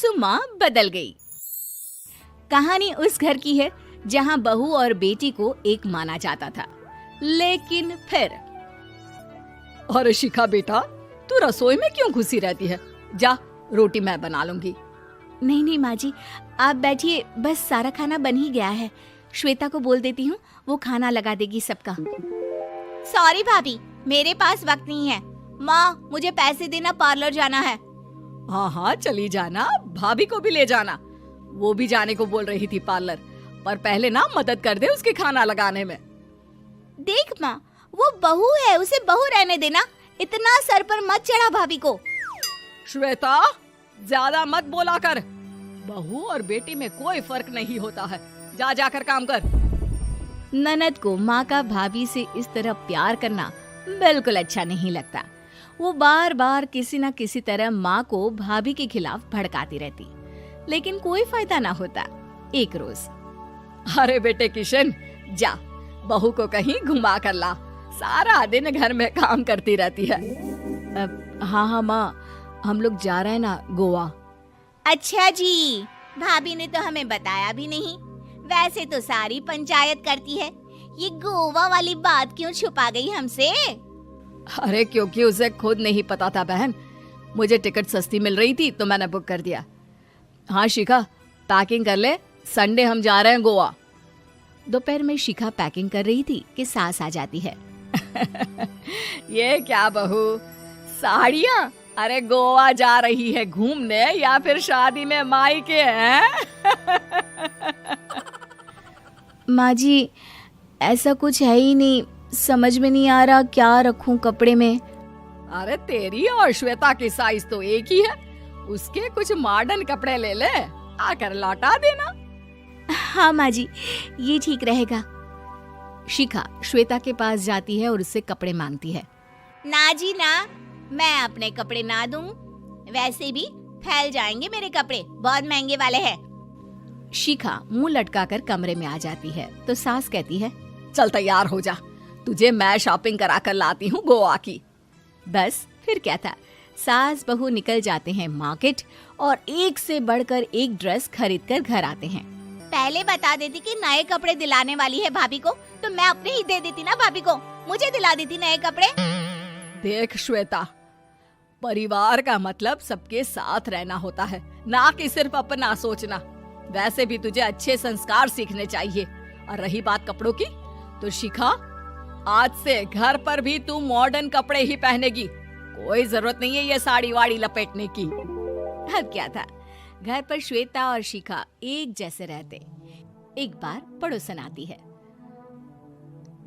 सुमा बदल गई। कहानी उस घर की है जहां बहू और बेटी को एक माना जाता था, लेकिन फिर अरे शिखा बेटा, तू रसोई में क्यों घुसी रहती है? जा, रोटी मैं बना लूंगी। नहीं नहीं माँ जी, आप बैठिए, बस सारा खाना बन ही गया है। श्वेता को बोल देती हूँ, वो खाना लगा देगी सबका। सॉरी भाभी, मेरे पास वक्त नहीं है। माँ, मुझे पैसे देना, पार्लर जाना है। हाँ हाँ चली जाना, भाभी को भी ले जाना। वो भी जाने को बोल रही थी पार्लर, पर पहले ना मदद कर दे उसके खाना लगाने में। देख माँ, वो बहू है, उसे बहू रहने देना, इतना सर पर मत चढ़ा भाभी को। श्वेता, ज्यादा मत बोला कर। बहू और बेटी में कोई फर्क नहीं होता है। जा जाकर काम कर। ननद को माँ का भाभी से इस तरह प्यार करना बिल्कुल अच्छा नहीं लगता। वो बार बार किसी न किसी तरह माँ को भाभी के खिलाफ भड़काती रहती, लेकिन कोई फायदा ना होता। एक रोज, अरे बेटे किशन, जा बहू को कहीं घुमा कर ला, सारा दिन घर में काम करती रहती है। हाँ माँ, हम लोग जा रहे हैं ना गोवा। अच्छा जी, भाभी ने तो हमें बताया भी नहीं। वैसे तो सारी पंचायत करती है, ये गोवा वाली बात क्यों छुपा गई हमसे? अरे क्योंकि उसे खुद नहीं पता था बहन। मुझे टिकट सस्ती मिल रही थी तो मैंने बुक कर दिया। हाँ शिखा, पैकिंग कर ले, संडे हम जा रहे हैं गोवा। दोपहर में शिखा पैकिंग कर रही थी कि सास आ जाती है। ये क्या बहू, साड़ियाँ? अरे गोवा जा रही है घूमने या फिर शादी में मायके हैं? माँ जी, ऐसा कुछ है ही नहीं, समझ में नहीं आ रहा क्या रखूं कपड़े में। अरे तेरी और श्वेता की साइज तो एक ही है, उसके कुछ मॉडर्न कपड़े ले ले, आकर लौटा देना। हाँ माँ जी, ये ठीक रहेगा। शिखा श्वेता के पास जाती है और उससे कपड़े मांगती है। ना जी ना, मैं अपने कपड़े ना दूं, वैसे भी फैल जाएंगे मेरे कपड़े, बहुत महंगे वाले हैं। शिखा मुंह लटकाकर कमरे में आ जाती है तो सास कहती है, चल तैयार हो जा, तुझे मैं शॉपिंग करा कर लाती हूँ गोवा की। बस फिर क्या था, सास बहू निकल जाते हैं मार्केट और एक से बढ़कर एक ड्रेस खरीद कर घर आते हैं। पहले बता देती कि नए कपड़े दिलाने वाली है भाभी को, तो मैं अपने ही दे देती ना भाभी को, मुझे दिला देती नए कपड़े। देख श्वेता, परिवार का मतलब सबके साथ रहना होता है, ना कि सिर्फ अपना सोचना। वैसे भी तुझे अच्छे संस्कार सीखने चाहिए। और रही बात कपड़ों की, तो शिखा, आज से घर पर भी तू मॉडर्न कपड़े ही पहनेगी। कोई जरूरत नहीं है ये साड़ी वाड़ी लपेटने की। अब क्या था, घर पर श्वेता और शिखा एक जैसे रहते। एक बार पड़ोसन आती है।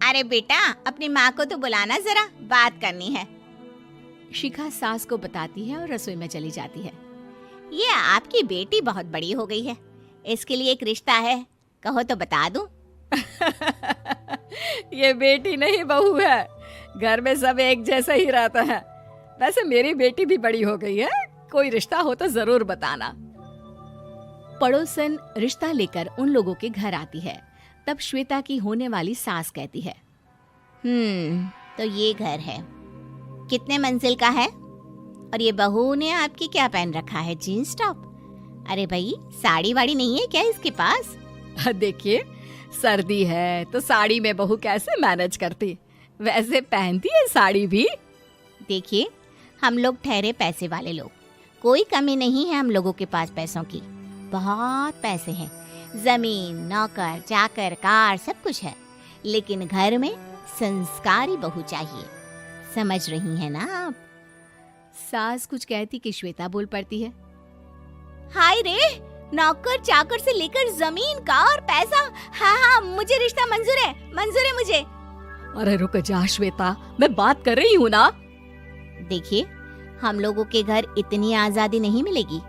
अरे बेटा, अपनी माँ को तो बुलाना जरा, बात करनी है। शिखा सास को बताती है और रसोई में चली जाती है। ये आपकी बेटी बहुत बड़ी हो गई है, इसके लिए एक रिश्ता है, कहो तो बता दूं। ये बेटी नहीं बहू है, घर में सब एक जैसा ही रहता है। वैसे मेरी बेटी भी बड़ी हो गई है, कोई रिश्ता हो तो जरूर बताना। पड़ोसन रिश्ता लेकर उन लोगों के घर आती है। तब श्वेता की होने वाली सास कहती है, तो ये घर है, कितने मंजिल का है? और ये बहू ने आपकी क्या पहन रखा है, जीन्स टॉप? अरे भाई, साड़ी वाड़ी नहीं है क्या इसके पास? देखिए, सर्दी है तो साड़ी में बहू कैसे मैनेज करती, वैसे पहनती है साड़ी भी। देखिए, हम लोग ठहरे पैसे वाले लोग, कोई कमी नहीं है हम लोगों के पास पैसों की, बहुत पैसे हैं, जमीन, नौकर चाकर, कार, सब कुछ है, लेकिन घर में संस्कारी बहू चाहिए, समझ रही हैं ना आप? सास कुछ कहती कि श्वेता बोल पड़ती है, हाय रे, नौकर चाकर से लेकर जमीन, कार, पैसा, हाँ हाँ मुझे रिश्ता मंजूर है, मंजूर है मुझे। अरे रुक जा श्वेता, मैं बात कर रही हूँ ना। देखिए, हम लोगों के घर इतनी आजादी नहीं मिलेगी।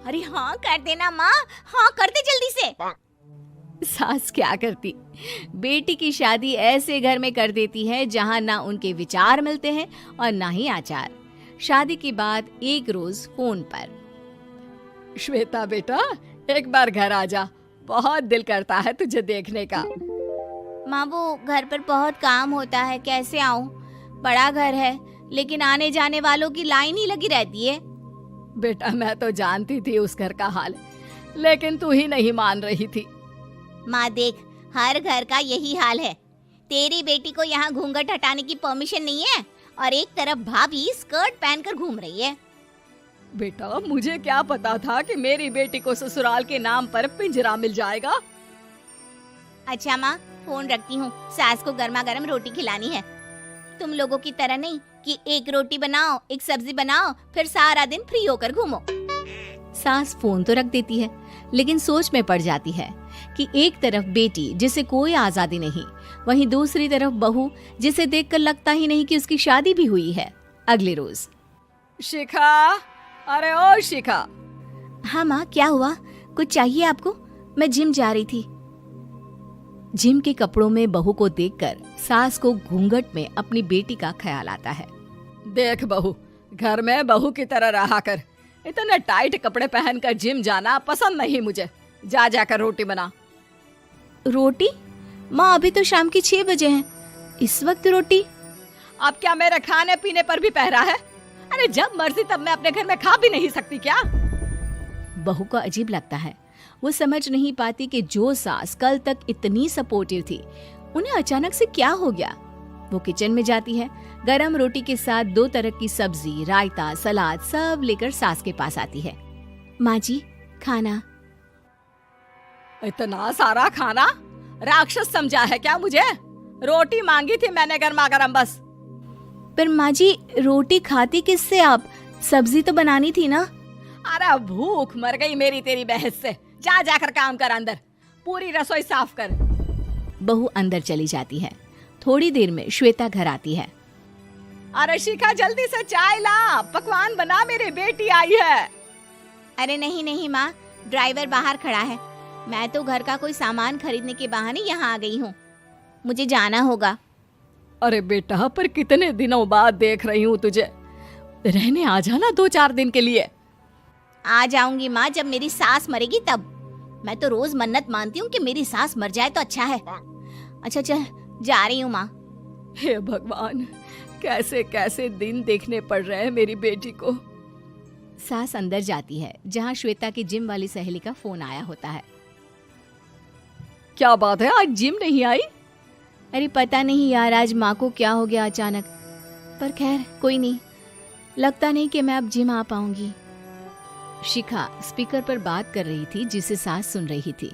अरे हाँ कर देना माँ, हाँ कर दे जल्दी से। सास क्या करती, बेटी की शादी ऐसे घर में कर देती है जहाँ ना उनके विचार मिलते हैं और ना ही आचार। शादी के बाद एक रोज फोन पर, श्वेता बेटा, एक बार घर आ जा, बहुत दिल करता है तुझे देखने का। माँ, वो घर पर बहुत काम होता है, कैसे आऊँ? बड़ा घर है, लेकिन आने जाने वालों की लाइन ही लगी रहती है। बेटा मैं तो जानती थी उस घर का हाल, लेकिन तू ही नहीं मान रही थी। माँ देख, हर घर का यही हाल है। तेरी बेटी को यहाँ घूंघट हटाने की परमिशन नहीं है और एक तरफ भाभी स्कर्ट पहनकर घूम रही है। बेटा मुझे क्या पता था कि मेरी बेटी को ससुराल के नाम पर पिंजरा मिल जाएगा। अच्छा माँ, फोन रखती हूँ, सास को गर्मा गर्म रोटी खिलानी है। तुम लोगों की तरह नहीं कि एक रोटी बनाओ, एक सब्जी बनाओ, फिर सारा दिन फ्री होकर घूमो। सास फोन तो रख देती है, लेकिन सोच में पड़ जाती है कि एक तरफ बेटी जिसे कोई आजादी नहीं, वहीं दूसरी तरफ बहू जिसे देखकर लगता ही नहीं कि उसकी शादी भी हुई है। अगले रोज। शिखा, अरे ओ शिखा। हाँ माँ, क्या हुआ? कुछ चाहिए आपको? मैं जिम जा रही थी। जिम के कपड़ों में बहू को देखकर सास को घूंघट में अपनी बेटी का ख्याल आता है। देख बहू, घर में बहू की तरह रहा कर। इतने टाइट कपड़े पहनकर जिम जाना पसंद नहीं मुझे। जा जाकर रोटी बना। रोटी? माँ अभी तो शाम की 6 बजे हैं, इस वक्त रोटी? अब क्या मेरे खाने पीने पर भी पहरा है? अरे जब मर्जी तब मैं अपने घर में खा भी नहीं सकती क्या? बहू को अजीब लगता है। वो समझ नहीं पाती कि जो सास कल तक इतनी सपोर्टिव थी, उन्हें अचानक से क्या हो गया। वो किचन में जाती है, गरम रोटी के साथ 2 तरह की सब्जी, रायता, सलाद सब लेकर सास के पास आती है। माँ जी, खाना। इतना सारा खाना? राक्षस समझा है क्या मुझे? रोटी मांगी थी मैंने गर्मा गर्म बस। पर माँ जी, रोटी खाती किससे आप? सब्जी तो बनानी थी ना। अरे भूख मर गई मेरी तेरी बहस से। जा जाकर काम कर, अंदर पूरी रसोई साफ कर। बहू अंदर चली जाती है। थोड़ी देर में श्वेता घर आती है। अरे शिखा, जल्दी से चाय ला, पकवान बना, मेरी बेटी आई है। अरे नहीं नहीं माँ, ड्राइवर बाहर खड़ा है। मैं तो घर का कोई सामान खरीदने के बहाने यहाँ आ गई हूँ, मुझे जाना होगा। अरे बेटा, पर कितने दिनों बाद देख रही हूँ तुझे, रहने आ जाना 2-4 दिन के लिए। आ जाऊंगी माँ, जब मेरी सास मरेगी तब। मैं तो रोज मन्नत मानती हूँ कि मेरी सास मर जाए तो अच्छा है। अच्छा चल, जा रही हूँ माँ। हे भगवान, कैसे कैसे दिन देखने पड़ रहे हैं मेरी बेटी को। सास अंदर जाती है, जहाँ श्वेता की जिम वाली सहेली का फोन आया होता है। क्या बात है, आज जिम नहीं आई? अरे पता नहीं यार, आज माँ को क्या हो गया अचानक। पर खैर कोई नहीं, लगता नहीं कि मैं अब जिम आ पाऊंगी। शिखा स्पीकर पर बात कर रही थी, जिसे सास सुन रही थी।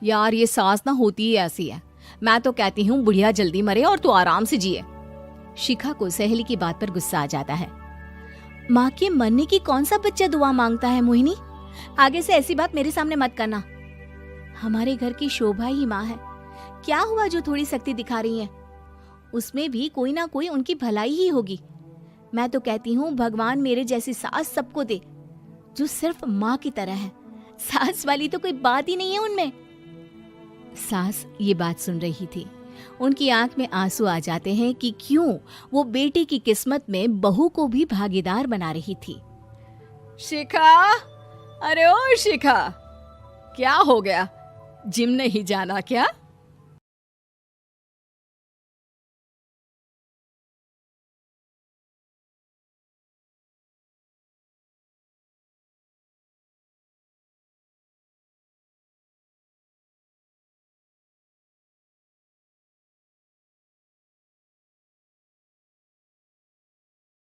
यार ये सास ना होती ही ऐसी है। मैं तो कहती हूँ बुढ़िया जल्दी मरे और तू आराम से जिए। शिखा को सहेली की बात पर गुस्सा आ जाता है। माँ के मरने की कौन सा बच्चा दुआ मांगता है मोहिनी? आगे से ऐसी बात मेरे सामने मत करना। हमारे घर की शोभा ही माँ है। क्या हुआ जो थोड़ी सख्ती दिखा रही है? उसमें भी कोई ना कोई उनकी भलाई ही होगी। मैं तो कहती हूँ भगवान मेरे जैसी सास सबको दे, जो सिर्फ माँ की तरह है। सास वाली तो कोई बात ही नहीं है उनमें। सास ये बात सुन रही थी। उनकी आंख में आंसू आ जाते हैं कि क्यों वो बेटे की किस्मत में बहू को भी भागीदार बना रही थी। शिखा, अरे ओ शिखा, क्या हो गया? जिम नहीं जाना क्या?